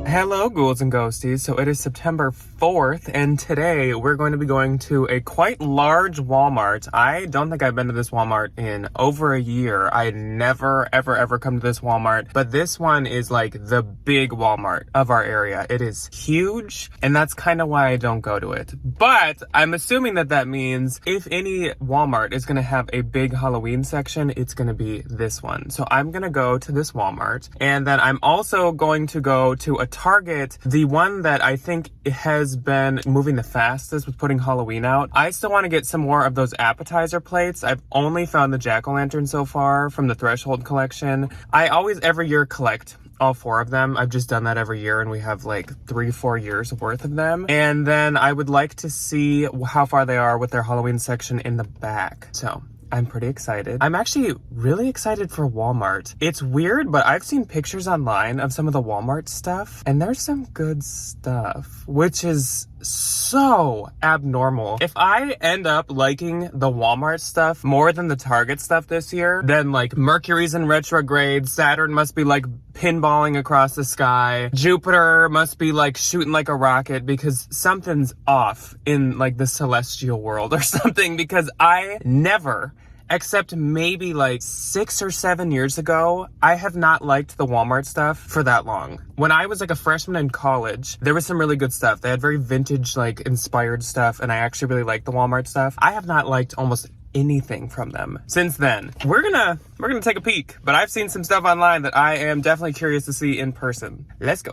Hello, ghouls and ghosties. So it is September 4th, and today we're going to be going to a quite large Walmart. I don't think I've been to this Walmart in over a year. I never, ever come to this Walmart, but this one is like the big Walmart of our area. It is huge, and that's kind of why I don't go to it. But I'm assuming that means if any Walmart is going to have a big Halloween section, it's going to be this one. So I'm going to go to this Walmart, and then I'm also going to go to a Target, the one that I think has been moving the fastest with putting Halloween out. I still want to get some more of those appetizer plates. I've only found the jack-o'-lantern so far from the Threshold collection. I always every year collect all 4 of them. I've just done that every year, and we have like 3-4 years worth of them. And then I would like to see how far they are with their Halloween section in the back. So I'm pretty excited. I'm actually really excited for Walmart. It's weird, but I've seen pictures online of some of the Walmart stuff, and there's some good stuff, which is so abnormal. If I end up liking the Walmart stuff more than the Target stuff this year, then like Mercury's in retrograde, Saturn must be like pinballing across the sky, Jupiter must be like shooting like a rocket because something's off in like the celestial world or something, because I never, except maybe like 6 or 7 years ago, I have not liked the Walmart stuff for that long. When I was like a freshman in college, there was some really good stuff. They had very vintage, like inspired stuff, and I actually really liked the Walmart stuff. I have not liked almost anything from them since then. We're gonna take a peek, but I've seen some stuff online that I am definitely curious to see in person. Let's go.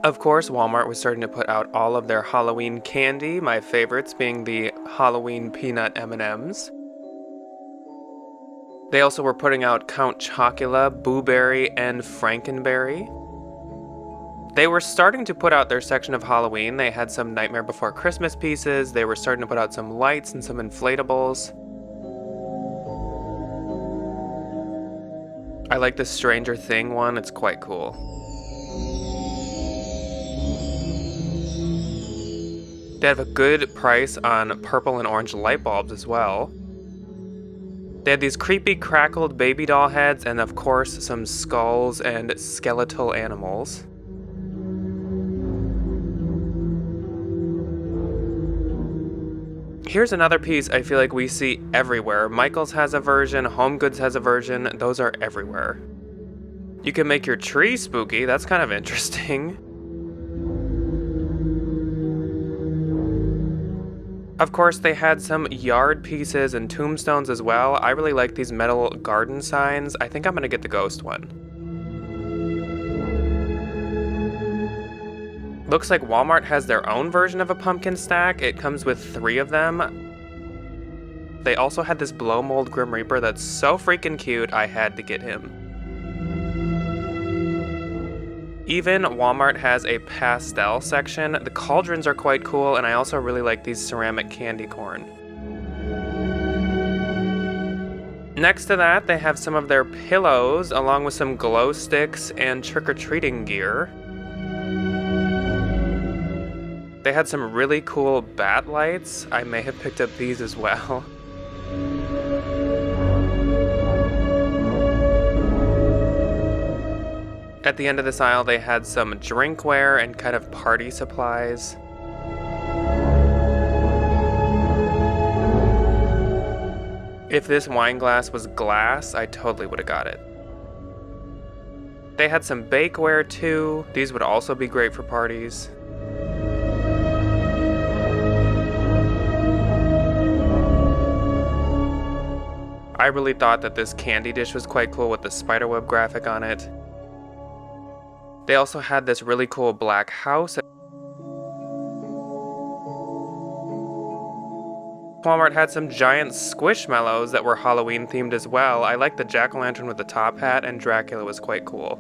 Of course, Walmart was starting to put out all of their Halloween candy, my favorites being the Halloween peanut M&Ms. They also were putting out Count Chocula, Boo Berry, and Frankenberry. They were starting to put out their section of Halloween. They had some Nightmare Before Christmas pieces. They were starting to put out some lights and some inflatables. I like the Stranger Thing one. It's quite cool. They have a good price on purple and orange light bulbs as well. They had these creepy crackled baby doll heads and of course some skulls and skeletal animals. Here's another piece I feel like we see everywhere. Michael's has a version, Home Goods has a version, those are everywhere. You can make your tree spooky, that's kind of interesting. Of course, they had some yard pieces and tombstones as well. I really like these metal garden signs. I think I'm gonna get the ghost one. Looks like Walmart has their own version of a pumpkin stack. It comes with 3 of them. They also had this blow mold Grim Reaper that's so freaking cute, I had to get him. Even Walmart has a pastel section. The cauldrons are quite cool, and I also really like these ceramic candy corn. Next to that, they have some of their pillows, along with some glow sticks and trick-or-treating gear. They had some really cool bat lights. I may have picked up these as well. At the end of this aisle, they had some drinkware and kind of party supplies. If this wine glass was glass, I totally would have got it. They had some bakeware too. These would also be great for parties. I really thought that this candy dish was quite cool with the spiderweb graphic on it. They also had this really cool black house. Walmart had some giant squishmallows that were Halloween themed as well. I like the jack-o'-lantern with the top hat, and Dracula was quite cool.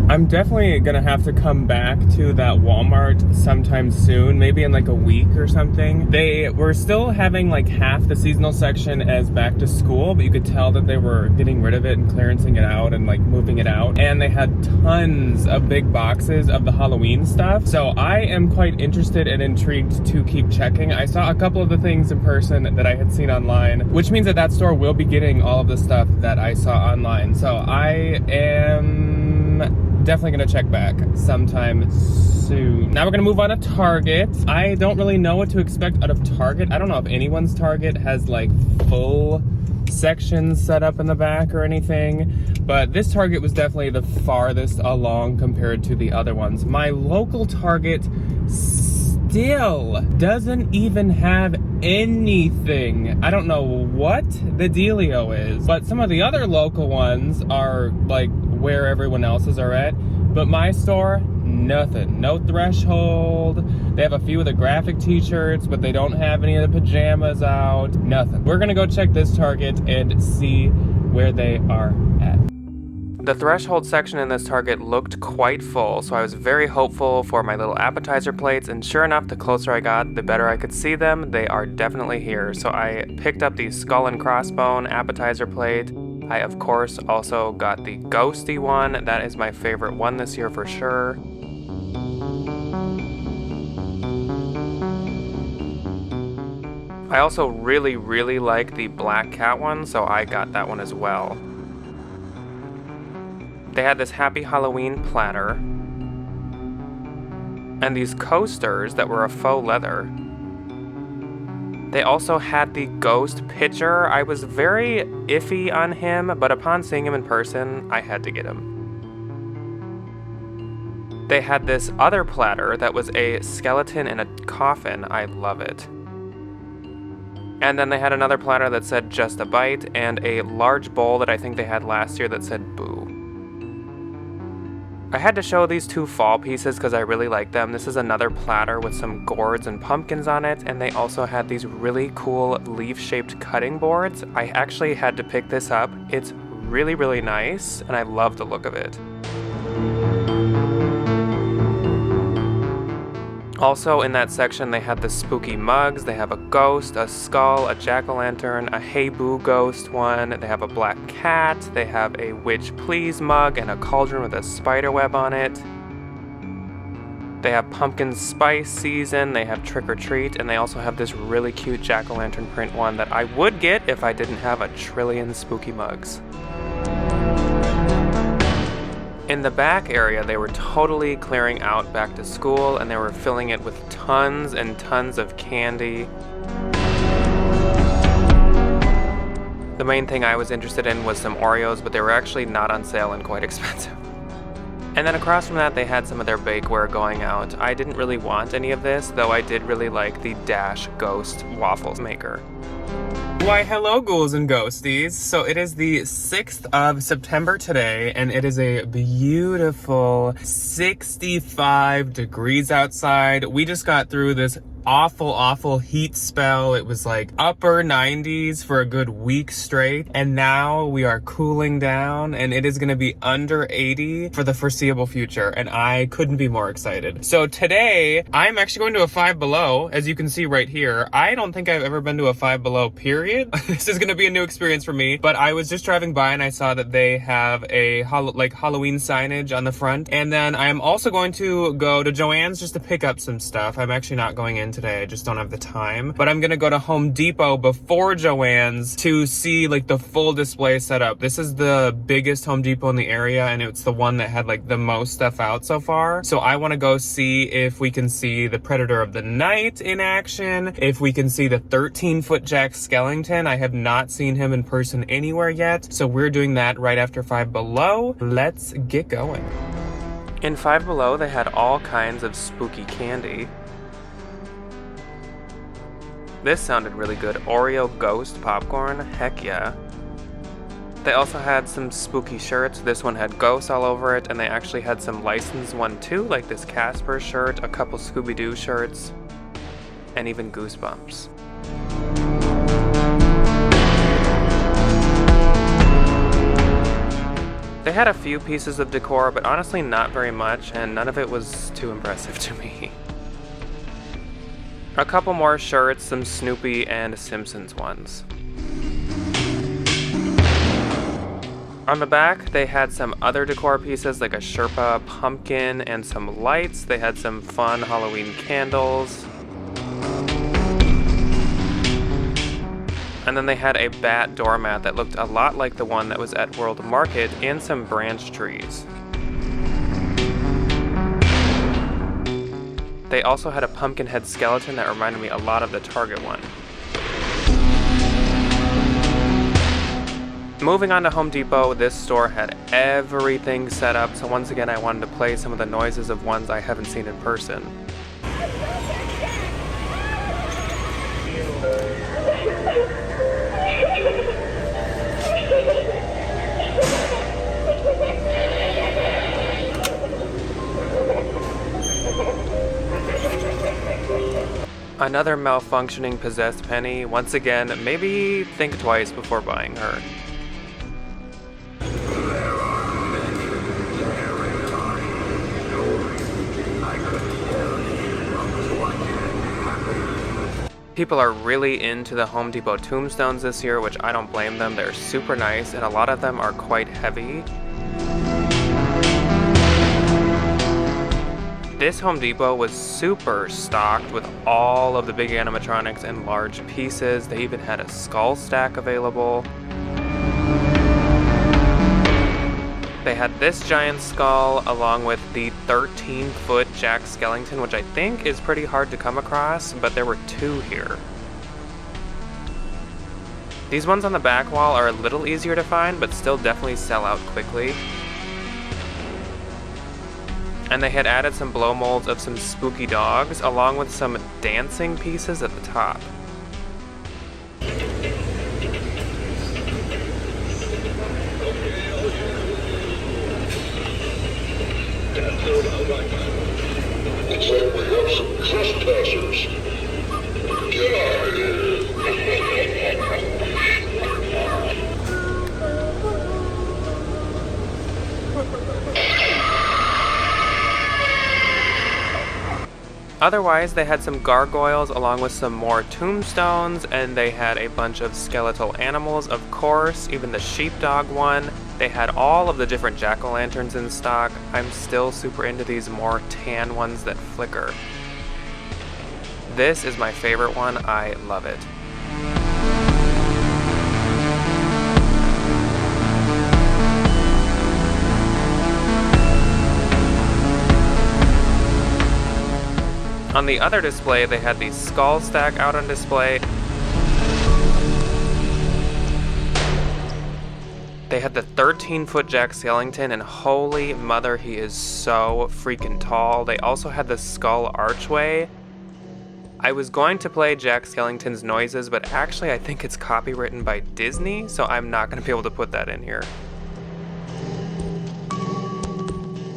I'm definitely gonna have to come back to that Walmart sometime soon, maybe in like a week or something. They were still having like half the seasonal section as back to school, but you could tell that they were getting rid of it and clearancing it out and like moving it out. And they had tons of big boxes of the Halloween stuff. So I am quite interested and intrigued to keep checking. I saw a couple of the things in person that I had seen online, which means that that store will be getting all of the stuff that I saw online. So I am definitely gonna check back sometime soon. Now we're gonna move on to Target. I don't really know what to expect out of Target. I don't know if anyone's Target has like full sections set up in the back or anything, but this Target was definitely the farthest along compared to the other ones. My local Target still doesn't even have anything. I don't know what the dealio is, but some of the other local ones are like where everyone else's are at, but my store, nothing. No Threshold. They have a few of the graphic t-shirts, but they don't have any of the pajamas out. Nothing. We're gonna go check this Target and see where they are at. The Threshold section in this Target looked quite full, so I was very hopeful for my little appetizer plates, and sure enough, the closer I got, the better I could see them. They are definitely here. So I picked up the skull and crossbone appetizer plate. I, of course, also got the ghosty one. That is my favorite one this year for sure. I also really like the black cat one, so I got that one as well. They had this Happy Halloween platter and these coasters that were a faux leather. They also had the ghost pitcher. I was very iffy on him, but upon seeing him in person, I had to get him. They had this other platter that was a skeleton in a coffin. I love it. And then they had another platter that said just a bite, and a large bowl that I think they had last year that said boo. I had to show these two fall pieces because I really like them. This is another platter with some gourds and pumpkins on it, and they also had these really cool leaf-shaped cutting boards. I actually had to pick this up. It's really nice, and I love the look of it. Also in that section, they had the spooky mugs. They have a ghost, a skull, a jack-o'-lantern, a Hey Boo ghost one. They have a black cat. They have a Witch Please mug and a cauldron with a spider web on it. They have pumpkin spice season. They have trick or treat, and they also have this really cute jack-o'-lantern print one that I would get if I didn't have a trillion spooky mugs. In the back area, they were totally clearing out back to school, and they were filling it with tons and tons of candy. The main thing I was interested in was some Oreos, but they were actually not on sale and quite expensive. And then across from that, they had some of their bakeware going out. I didn't really want any of this, though I did really like the Dash Ghost waffles maker. Why, hello, ghouls and ghosties. So it is the 6th of September today, and it is a beautiful 65 degrees outside. We just got through this awful heat spell. It was like upper 90s for a good week straight, and now we are cooling down, and it is going to be under 80 for the foreseeable future, and I couldn't be more excited. So today, I'm actually going to a Five Below, as you can see right here. I don't think I've ever been to a Five Below, period. This is going to be a new experience for me, but I was just driving by and I saw that they have a Halloween signage on the front, and then I'm also going to go to Joann's just to pick up some stuff. I'm actually not going in today. I just don't have the time. But I'm gonna go to Home Depot before Joann's to see like the full display setup. This is the biggest Home Depot in the area, and it's the one that had like the most stuff out so far. So I wanna go see if we can see the Predator of the Night in action, if we can see the 13-foot Jack Skellington. I have not seen him in person anywhere yet. So we're doing that right after Five Below. Let's get going. In Five Below, they had all kinds of spooky candy. This sounded really good. Oreo Ghost popcorn, heck yeah. They also had some spooky shirts. This one had ghosts all over it, and they actually had some licensed one too, like this Casper shirt, a couple Scooby-Doo shirts, and even Goosebumps. They had a few pieces of decor, but honestly not very much, and none of it was too impressive to me. A couple more shirts, some Snoopy and Simpsons ones. On the back, they had some other decor pieces like a Sherpa pumpkin and some lights. They had some fun Halloween candles. And then they had a bat doormat that looked a lot like the one that was at World Market and some branch trees. They also had a pumpkin head skeleton that reminded me a lot of the Target one. Moving on to Home Depot, this store had everything set up, so once again I wanted to play some of the noises of ones I haven't seen in person. Another malfunctioning possessed Penny. Once again, maybe think twice before buying her. People are really into the Home Depot tombstones this year, which I don't blame them. They're super nice, and a lot of them are quite heavy. This Home Depot was super stocked with all of the big animatronics and large pieces. They even had a skull stack available. They had this giant skull along with the 13-foot Jack Skellington, which I think is pretty hard to come across, but there were two here. These ones on the back wall are a little easier to find, but still definitely sell out quickly. And they had added some blow molds of some spooky dogs, along with some dancing pieces at the top. Looks like we have some trespassers. Get out of here! Otherwise, they had some gargoyles along with some more tombstones, and they had a bunch of skeletal animals, of course, even the sheepdog one. They had all of the different jack-o'-lanterns in stock. I'm still super into these more tan ones that flicker. This is my favorite one. I love it. On the other display, they had the skull stack out on display. They had the 13-foot Jack Skellington, and holy mother, he is so freaking tall. They also had the skull archway. I was going to play Jack Skellington's noises, but actually I think it's copywritten by Disney, so I'm not going to be able to put that in here.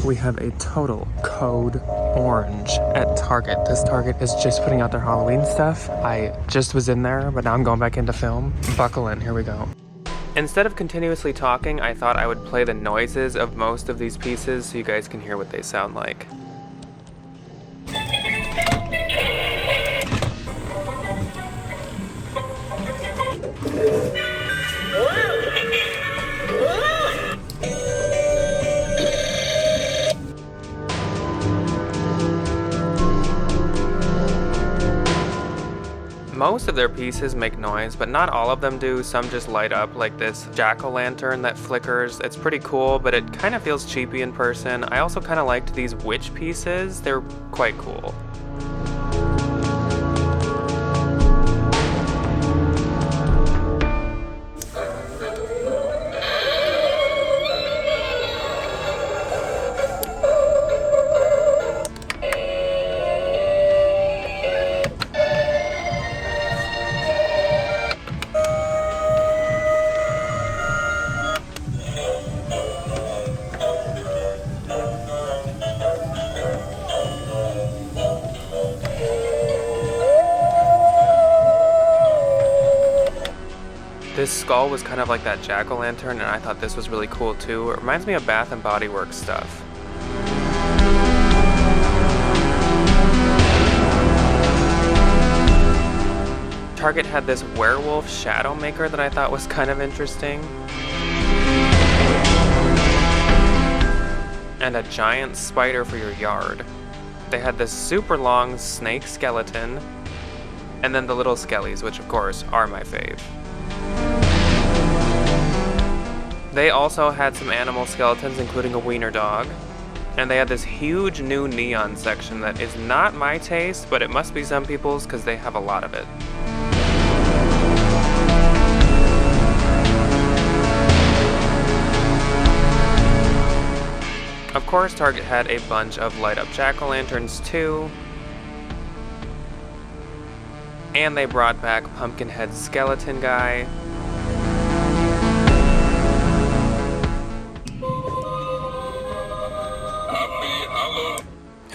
We have a total code orange at Target. This Target is just putting out their Halloween stuff. I just was in there, but now I'm going back into film. Buckle in, here we go. Instead of continuously talking, I thought I would play the noises of most of these pieces so you guys can hear what they sound like. Most of their pieces make noise, but not all of them do. Some just light up, like this jack-o'-lantern that flickers. It's pretty cool, but it kind of feels cheapy in person. I also kind of liked these witch pieces. They're quite cool. This skull was kind of like that jack-o'-lantern, and I thought this was really cool too. It reminds me of Bath & Body Works stuff. Target had this werewolf shadow maker that I thought was kind of interesting. And a giant spider for your yard. They had this super long snake skeleton, and then the little skellies, which of course are my fave. They also had some animal skeletons, including a wiener dog. And they had this huge new neon section that is not my taste, but it must be some people's because they have a lot of it. Of course, Target had a bunch of light-up jack-o'-lanterns too. And they brought back Pumpkinhead Skeleton Guy.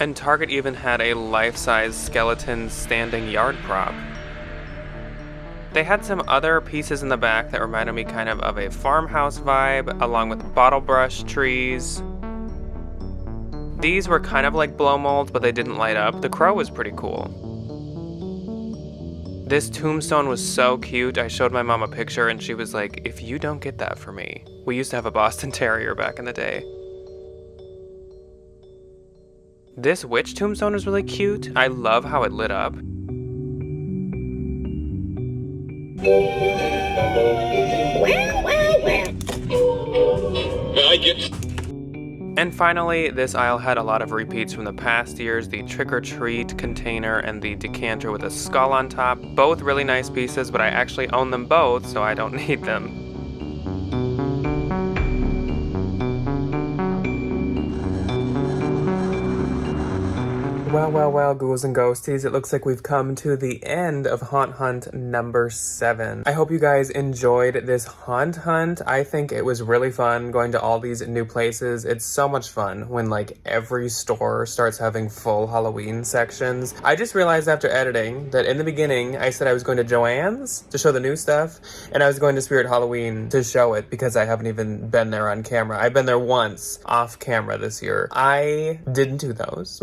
And Target even had a life-size skeleton standing yard prop. They had some other pieces in the back that reminded me kind of a farmhouse vibe, along with bottle brush trees. These were kind of like blow molds, but they didn't light up. The crow was pretty cool. This tombstone was so cute. I showed my mom a picture and she was like, "If you don't get that for me." We used to have a Boston Terrier back in the day. This witch tombstone is really cute. I love how it lit up. And finally, this aisle had a lot of repeats from the past years. The Trick or Treat container and the decanter with a skull on top. Both really nice pieces, but I actually own them both, so I don't need them. Well, ghouls and ghosties, it looks like we've come to the end of Haunt Hunt number 7. I hope you guys enjoyed this haunt hunt. I think it was really fun going to all these new places. It's so much fun when like every store starts having full Halloween sections. I just realized after editing that in the beginning I said I was going to Joann's to show the new stuff, and I was going to Spirit Halloween to show it because I haven't even been there on camera. I've been there once off camera this year. I didn't do those.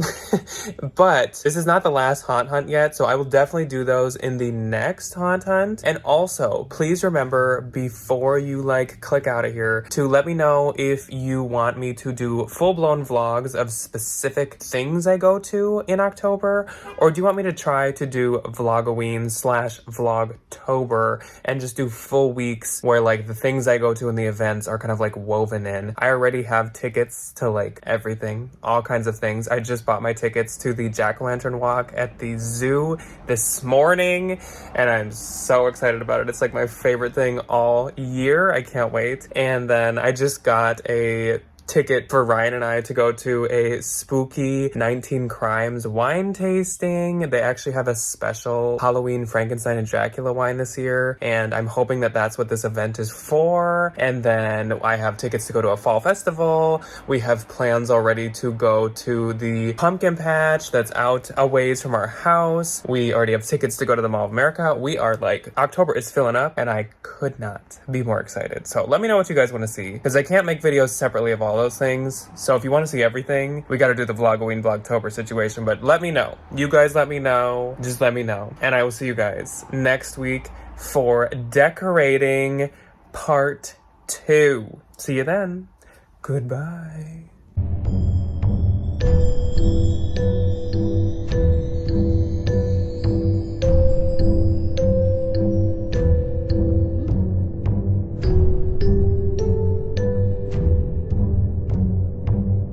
But this is not the last haunt hunt yet, so I will definitely do those in the next haunt hunt. And also, please remember before you like click out of here to let me know if you want me to do full-blown vlogs of specific things I go to in October, or do you want me to try to do Vlogoween/Vlogtober and just do full weeks where like the things I go to and the events are kind of like woven in. I already have tickets to like everything, all kinds of things. I just bought my tickets to the jack-o'-lantern walk at the zoo this morning, and I'm so excited about it. It's like my favorite thing all year. I can't wait. And then I just got a ticket for Ryan and I to go to a spooky 19 Crimes wine tasting. They actually have a special Halloween Frankenstein and Dracula wine this year, and I'm hoping that that's what this event is for. And then I have tickets to go to a fall festival. We have plans already to go to the pumpkin patch that's out a ways from our house. We already have tickets to go to the Mall of America. We are like, October is filling up, and I could not be more excited. So let me know what you guys want to see, because I can't make videos separately of all those things. So if you want to see everything, we got to do the Vlogoween Vlogtober situation. But let me know. You guys let me know. Just let me know. And I will see you guys next week for decorating part 2. See you then. Goodbye.